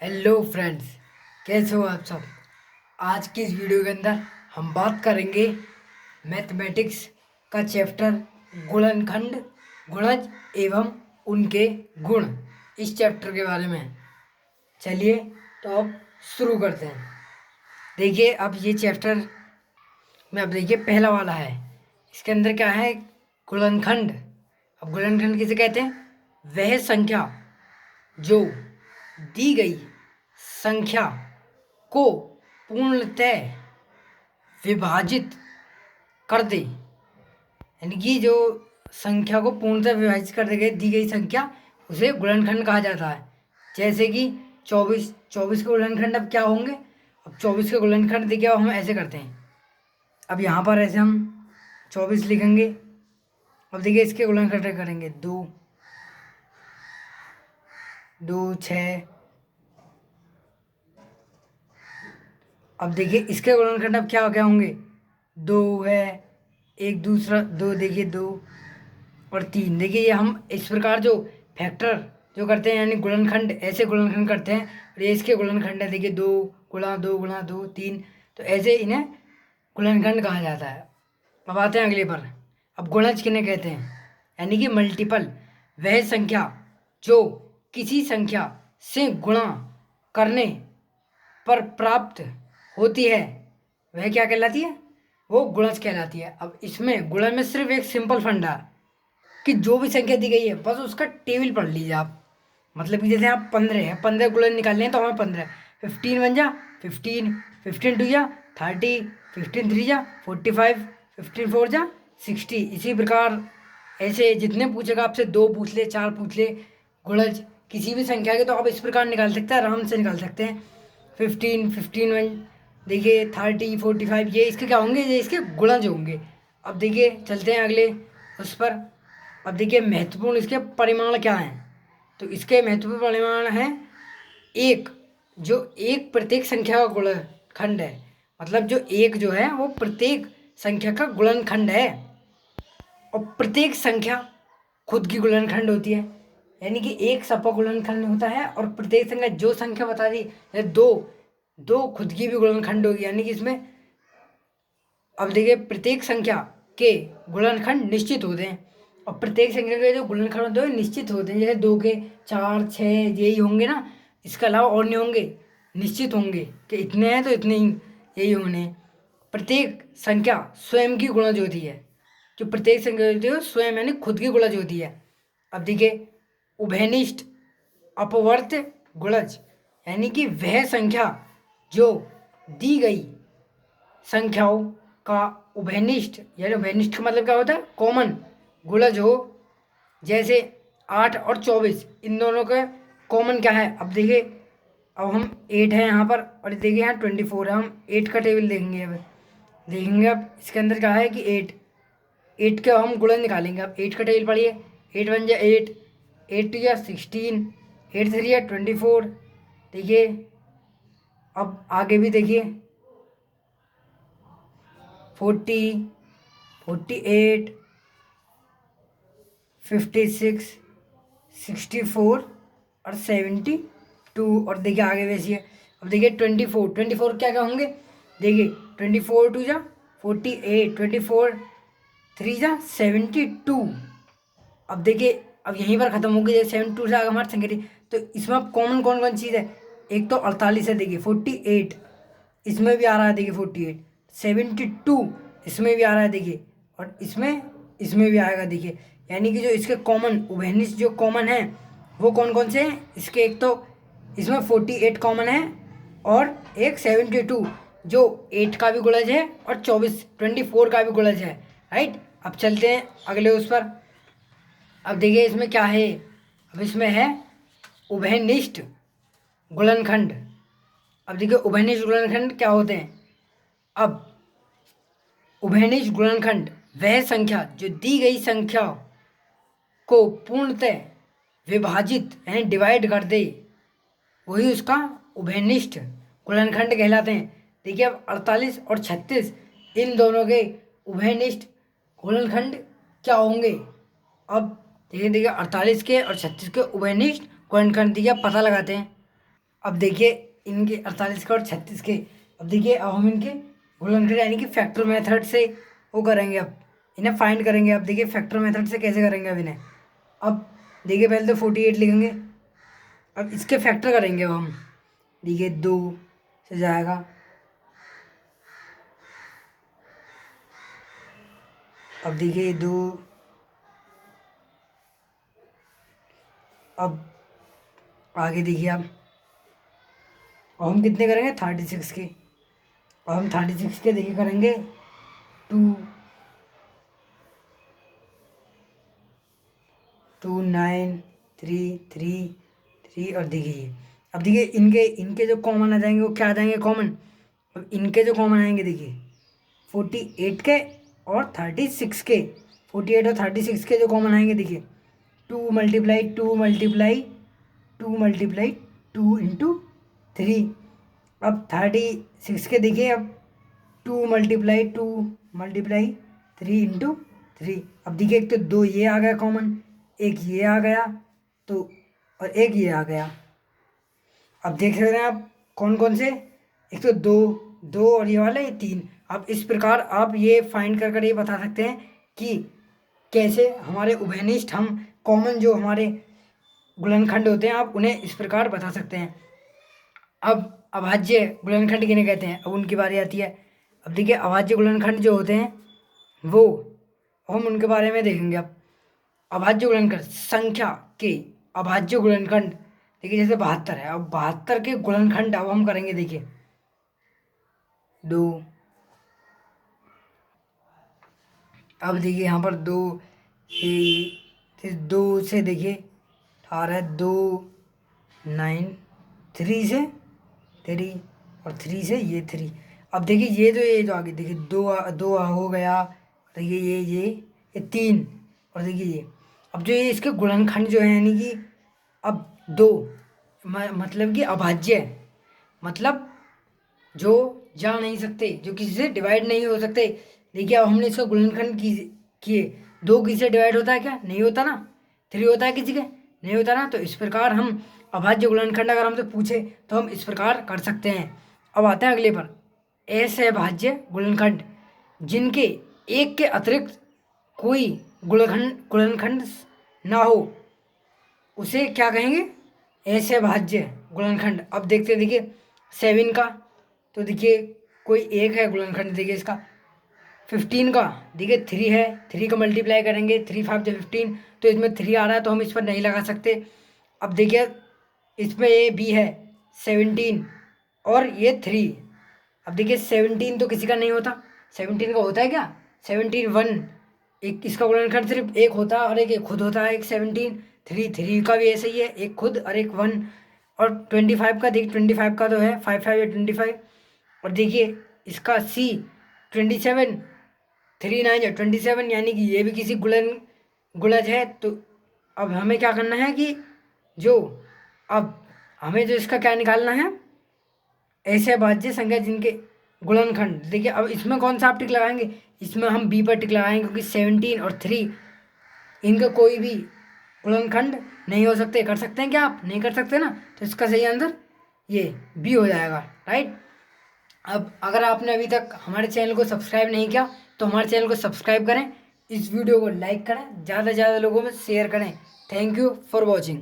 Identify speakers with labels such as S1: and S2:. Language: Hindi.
S1: हेलो फ्रेंड्स, कैसे हो आप सब। आज की इस वीडियो के अंदर हम बात करेंगे मैथमेटिक्स का चैप्टर गुणनखंड, गुणज एवं उनके गुण, इस चैप्टर के बारे में। चलिए तो अब शुरू करते हैं। देखिए अब ये चैप्टर में, अब देखिए पहला वाला है। इसके अंदर क्या है? गुणनखंड। अब गुणनखंड किसे कहते हैं? वह संख्या जो दी गई संख्या को पूर्णतः विभाजित कर दे, यानी कि जो संख्या को पूर्णतः विभाजित कर दे गई दी गई संख्या, उसे गुणनखंड कहा जाता है। जैसे कि 24 24 के गुणनखंड अब क्या होंगे? अब 24 के गुणनखंड देखिए, अब हम ऐसे करते हैं। अब यहाँ पर ऐसे हम 24 लिखेंगे। अब देखिए इसके गुणनखंड करेंगे 2 2 6। अब देखिए इसके गुणनखंड अब क्या क्या होंगे? 2 है, एक दूसरा 2, देखिए 2 और 3। देखिए ये हम इस प्रकार जो फैक्टर जो करते हैं, यानी गुणनखंड, ऐसे गुणनखंड करते हैं। और ये इसके गुणनखंड है, देखिए 2 गुणा 2 गुणा 2 3। तो ऐसे इन्हें गुणनखंड कहा जाता है। अब आते हैं अगले पर। अब गुणज किन्हें कहते हैं? यानी कि मल्टीपल, वह संख्या जो किसी संख्या से गुणा करने पर प्राप्त होती है, वह क्या कहलाती है? वो गुणज कहलाती है। अब इसमें गुणज में सिर्फ एक सिंपल फंडा है कि जो भी संख्या दी गई है बस उसका टेबल पढ़ लीजिए आप। मतलब कि जैसे आप 15 है, 15 गुणज निकालने हैं तो हमें 15, 15 बन जा 15, 15 टू जा 30, 15 थ्री जा 45, 15 फोर जा 60। इसी प्रकार ऐसे जितने पूछेगा आपसे, 2 पूछ ले, 4 पूछ ले, गुणज किसी भी संख्या के, तो आप इस प्रकार निकाल सकते हैं, आराम से निकाल सकते हैं। 15, 15 वन, देखिए 30, 45, ये इसके क्या होंगे? ये इसके गुणज होंगे। अब देखिए चलते हैं अगले उस पर। अब देखिए महत्वपूर्ण इसके परिमाण क्या हैं? तो इसके महत्वपूर्ण परिमाण हैं एक, जो एक प्रत्येक संख्या का गुणनखंड है। मतलब जो एक जो है वो प्रत्येक संख्या का गुणनखंड है। और प्रत्येक संख्या खुद की गुणनखंड होती है, यानी कि एक सबका गुणनखंड होता है। और प्रत्येक संख्या, जो संख्या बता दी, जैसे दो, दो खुद की भी गुणनखंड होगी, यानी कि इसमें अब देखिए प्रत्येक संख्या के गुणनखंड निश्चित होते हैं। और प्रत्येक संख्या के जो गुणनखंड होते हैं निश्चित होते हैं। जैसे 2 के 4 6 यही होंगे ना, इसके अलावा और नहीं होंगे, निश्चित होंगे कि इतने हैं तो इतने ही यही होंगे। प्रत्येक संख्या स्वयं की गुणज होती है। जो प्रत्येक संख्या होती है वो स्वयं यानी खुद की गुणज होती है। अब देखिए उभयनिष्ठ अपवर्त गुणज, यानी कि वह संख्या जो दी गई संख्याओं का उभयनिष्ठ, यानी उभयनिष्ठ का मतलब क्या होता है? कॉमन गुणज हो। जैसे 8 और 24, इन दोनों का कॉमन क्या है? अब देखिए, अब हम 8 है यहाँ पर, और देखिए यहाँ 24 है। हम 8 का टेबल देखेंगे। अब देखेंगे अब इसके अंदर क्या है कि 8, 8 के हम गुणन निकालेंगे। अब 8 का टेबल पढ़िए। 8 वन जा 8, 8 टू जा 16, 8 थ्री या 24। देखिए अब आगे भी देखिए 40, 48, 56, 64 और 72। और देखिए आगे वैसी है। अब देखिए 24, 24 क्या क्या होंगे? देखिए 24 टू जा 48, 24 थ्री जा 72। अब देखिए अब यहीं पर ख़त्म हो गई। जैसे 72 से आगे हमारी संख्या थी, तो इसमें अब कॉमन कौन कौन चीज़ है? एक तो 48 है, देखिए 48 इसमें भी आ रहा है, देखिए 48, 72 इसमें भी आ रहा है, देखिए, और इसमें भी आएगा, देखिए। यानी कि जो इसके कॉमन उभयनिष्ठ जो कॉमन है वो कौन कौन से हैं? इसके एक तो इसमें 48 कॉमन है, और एक 72 जो 8 का भी गुणज है, और 24 का भी गुणज है, राइट। अब चलते हैं अगले उस पर। अब देखिए इसमें क्या है? अब इसमें है उभयनिष्ठ गुणनखंड। अब देखिए उभयनिष्ठ गुणनखंड क्या होते हैं? अब उभयनिष्ठ गुणनखंड वह संख्या जो दी गई संख्या को पूर्णतः विभाजित यानी डिवाइड कर दे, वही उसका उभयनिष्ठ गुणनखंड कहलाते हैं। देखिए अब 48 और 36, इन दोनों के उभयनिष्ठ गुणनखंड क्या होंगे? अब देखिए देखिए 48 के और 36 के उभयनिष्ठ गुणनखंड, देखिए अब पता लगाते हैं। अब देखिए इनके 48 के और 36 के। अब देखिए अब हम इनके गुणनखंड यानी कि फैक्टर मेथड से वो करेंगे, अब इन्हें फाइंड करेंगे। अब देखिए फैक्टर मेथड से कैसे करेंगे अब इन्हें। अब देखिए पहले तो 48 लिखेंगे, अब इसके फैक्टर करेंगे अब हम। देखिए 2 से जाएगा, अब देखिए 2, अब आगे देखिए अब हम कितने करेंगे 36 के। अब हम 36 के देखिए करेंगे 2 2 9 3 3 3 और देखिए ये। अब देखिए इनके इनके जो कॉमन आ जाएंगे वो क्या आ जाएंगे कॉमन। अब इनके जो कॉमन आएंगे देखिए 48 के और 36 के। 48 और 36 के जो कॉमन आएंगे देखिए 2 मल्टीप्लाई 2 मल्टीप्लाई 2 मल्टीप्लाई 2 इंटू 3। अब 36 के देखिए अब 2 मल्टीप्लाई 2 मल्टीप्लाई 3 इंटू 3। अब देखिए एक तो 2 ये आ गया कॉमन, एक ये आ गया, तो और एक ये आ गया। अब देख रहे हैं आप कौन कौन से, एक तो 2 2 और ये वाला ये 3। अब इस प्रकार आप ये फाइंड कर ये बता सकते हैं कि कैसे हमारे उभयनिष्ठ हम कॉमन जो हमारे गुणनखंड होते हैं आप उन्हें इस प्रकार बता सकते हैं। अब अभाज्य गुणनखंड किन्हें कहते हैं, अब उनकी बारी आती है। अब देखिए अभाज्य गुणनखंड जो होते हैं वो हम उनके बारे में देखेंगे। अब अभाज्य गुणनखंड संख्या के अभाज्य गुणनखंड देखिए जैसे 72 है, अब 72 के गुणनखंड अब हम करेंगे देखिए 2। अब देखिए यहाँ पर 2 2 से देखिए 18 2 9 3 से 3 और 3 से ये 3। अब देखिए ये जो आगे देखिए 2 हो गया, देखिए ये 3 और देखिए ये। अब जो ये इसके गुणनखंड जो है यानी कि अब 2 मतलब कि अभाज्य है, मतलब जो जा नहीं सकते, जो किसी से डिवाइड नहीं हो सकते। देखिए अब हमने इसका गुणनखंड किए 2 किसी से डिवाइड होता है क्या, नहीं होता ना। 3 होता है किसी के, नहीं होता ना। तो इस प्रकार हम अभाज्य गुणनखंड अगर हमसे पूछे तो हम इस प्रकार कर सकते हैं। अब आते हैं अगले पर, ऐसे अभाज्य गुणनखंड जिनके एक के अतिरिक्त कोई गुणनखंड ना हो उसे क्या कहेंगे, ऐसे अभाज्य गुणनखंड। अब देखते हैं देखिए 7 का, तो देखिए कोई एक है गुणनखंड देखिए इसका। 15 का देखिए 3 है, 3 का मल्टीप्लाई करेंगे 3 5 जो 15, तो इसमें 3 आ रहा है तो हम इस पर नहीं लगा सकते। अब देखिए इसमें ये भी है 17 और ये 3। अब देखिए 17 तो किसी का नहीं होता, 17 का होता है क्या, 17 1, एक इसका गुणनखंड सिर्फ एक होता है और एक खुद होता है, एक 17। 3 का भी ऐसा ही है, एक खुद और एक 1। और 25 का देखिए 25 का तो है 5 5 या 25। और देखिए इसका C 27, 3 9 या 27, यानी कि ये भी किसी गुणज है। तो अब हमें क्या करना है कि जो अब हमें जो इसका क्या निकालना है, ऐसे अभाज्य संख्या जिनके गुणनखंड। देखिए अब इसमें कौन सा आप टिक लगाएंगे, इसमें हम बी पर टिक लगाएंगे क्योंकि 17 और 3 इनका कोई भी गुणनखंड नहीं हो सकते। कर सकते हैं क्या आप, नहीं कर सकते ना, तो इसका सही आंसर ये बी हो जाएगा, राइट। अब अगर आपने अभी तक हमारे चैनल को सब्सक्राइब नहीं किया तो हमारे चैनल को सब्सक्राइब करें, इस वीडियो को लाइक करें, ज़्यादा से ज़्यादा लोगों में शेयर करें। Thank you for watching.